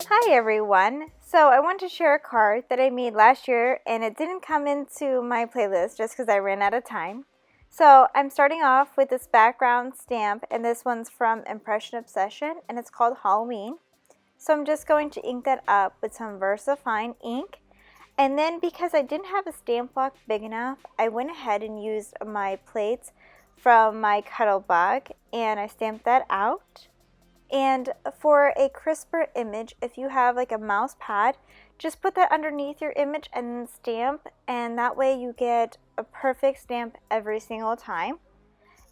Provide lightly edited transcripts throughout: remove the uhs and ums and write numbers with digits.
Hi everyone! So I want to share a card that I made last year and it didn't come into my playlist just because I ran out of time. So I'm starting off with this background stamp, and this one's from Impression Obsession and it's called Halloween. So I'm just going to ink that up with some VersaFine ink. And then because I didn't have a stamp block big enough, I went ahead and used my plates from my Cuttlebug and I stamped that out. And for a crisper image, if you have like a mouse pad, just put that underneath your image and then stamp, and that way you get a perfect stamp every single time.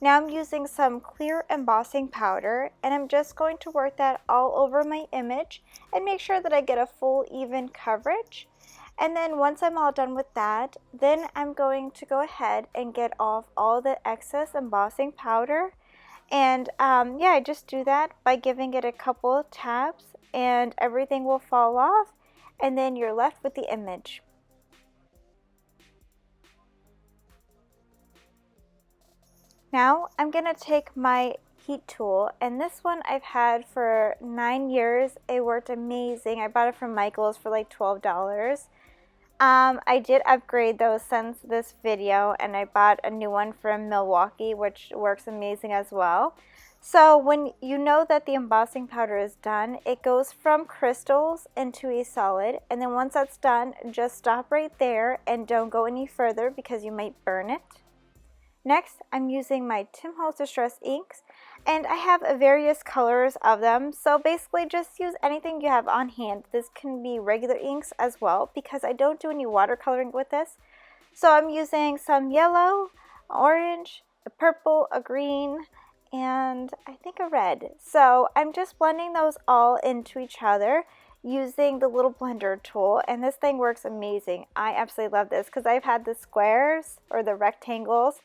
Now I'm using some clear embossing powder and I'm just going to work that all over my image and make sure that I get a full even coverage. And then once I'm all done with that, then I'm going to go ahead and get off all the excess embossing powder. And yeah, I just do that by giving it a couple of taps and everything will fall off, and then you're left with the image. Now I'm going to take my heat tool, and this one I've had for 9 years. It worked amazing. I bought it from Michael's for like $12. I did upgrade those since this video, and I bought a new one from Milwaukee, which works amazing as well. So when you know that the embossing powder is done, it goes from crystals into a solid, and then once that's done, just stop right there and don't go any further because you might burn it. Next, I'm using my Tim Holtz Distress inks, and I have various colors of them, so basically just use anything you have on hand. This can be regular inks as well because I don't do any watercoloring with this. So I'm using some yellow, orange, a purple, a green, and I think a red. So I'm just blending those all into each other using the little blender tool, and this thing works amazing. I absolutely love this because I've had the squares or the rectangles,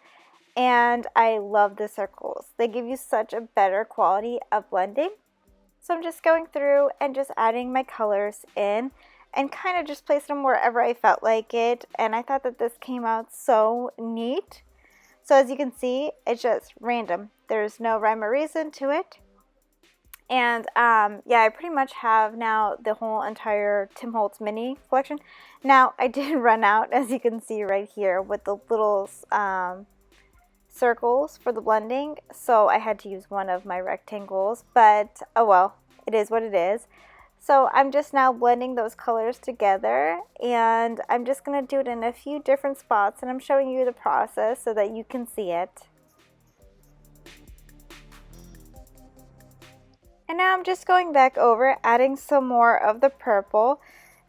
and I love the circles. They give you such a better quality of blending. So I'm just going through and just adding my colors in and kind of just placing them wherever I felt like it. And I thought that this came out so neat. So as you can see, it's just random. There's no rhyme or reason to it. And yeah, I pretty much have now the whole entire Tim Holtz mini collection. Now I did run out, as you can see right here, with the little circles for the blending, so I had to use one of my rectangles, but oh well, it is what it is. So I'm just now blending those colors together, and I'm just going to do it in a few different spots, and I'm showing you the process so that you can see it. And now I'm just going back over, adding some more of the purple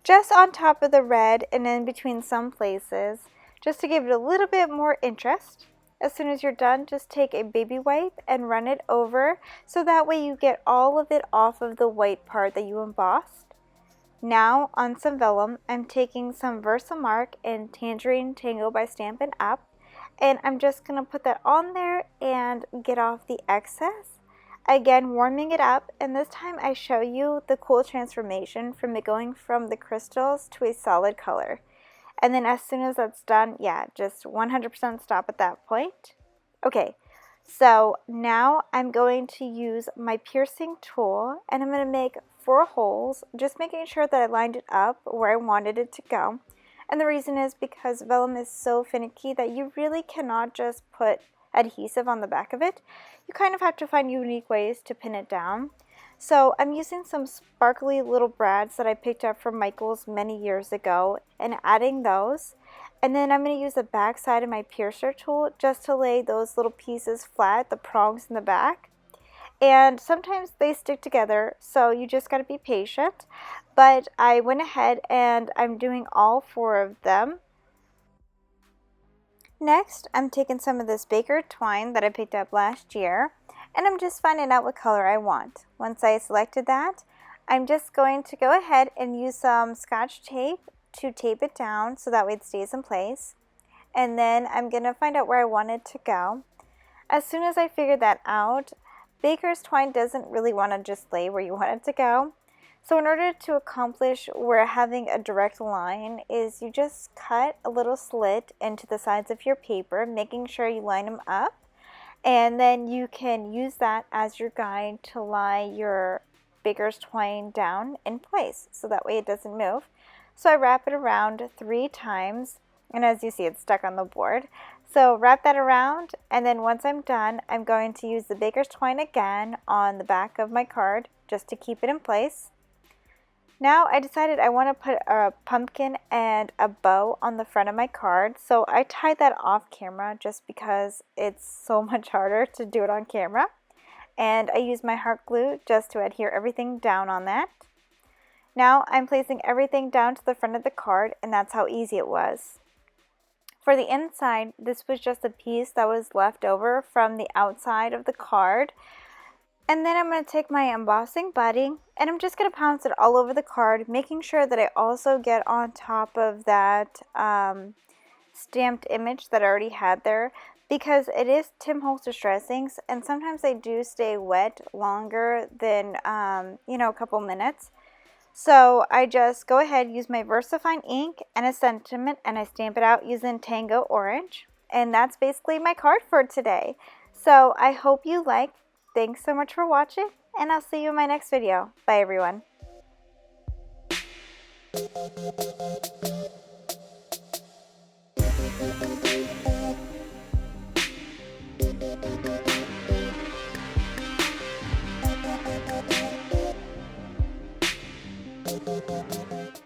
just on top of the red and in between some places, just to give it a little bit more interest. As soon as you're done, just take a baby wipe and run it over so that way you get all of it off of the white part that you embossed. Now on some vellum, I'm taking some Versamark in Tangerine Tango by Stampin' Up, and I'm just going to put that on there and get off the excess. Again, warming it up, and this time I show you the cool transformation from it going from the crystals to a solid color. And then as soon as that's done, yeah, just 100% stop at that point. Okay, so now I'm going to use my piercing tool, and I'm going to make 4 holes, just making sure that I lined it up where I wanted it to go. And the reason is because vellum is so finicky that you really cannot just put adhesive on the back of it. You kind of have to find unique ways to pin it down. So I'm using some sparkly little brads that I picked up from Michael's many years ago and adding those. And then I'm going to use the back side of my piercer tool just to lay those little pieces flat, the prongs in the back. And sometimes they stick together, so you just got to be patient. But I went ahead and I'm doing all 4 of them. Next, I'm taking some of this Baker twine that I picked up last year, and I'm just finding out what color I want. Once I selected that, I'm just going to go ahead and use some Scotch tape to tape it down so that way it stays in place. And then I'm going to find out where I want it to go. As soon as I figure that out, Baker's twine doesn't really want to just lay where you want it to go. So in order to accomplish where having a direct line is, you just cut a little slit into the sides of your paper, making sure you line them up. And then you can use that as your guide to lie your baker's twine down in place so that way it doesn't move. So I wrap it around 3 times, and as you see, it's stuck on the board. So wrap that around, and then once I'm done, I'm going to use the baker's twine again on the back of my card just to keep it in place. Now I decided I want to put a pumpkin and a bow on the front of my card, so I tied that off camera just because it's so much harder to do it on camera. And I used my heart glue just to adhere everything down on that. Now I'm placing everything down to the front of the card, and that's how easy it was. For the inside, this was just a piece that was left over from the outside of the card. And then I'm going to take my embossing buddy, and I'm just going to pounce it all over the card, making sure that I also get on top of that stamped image that I already had there, because it is Tim Holtz Distressings, and sometimes they do stay wet longer than, a couple minutes. So I just go ahead, use my VersaFine ink and a sentiment, and I stamp it out using Tango Orange. And that's basically my card for today. So I hope you like. Thanks so much for watching, and I'll see you in my next video. Bye, everyone.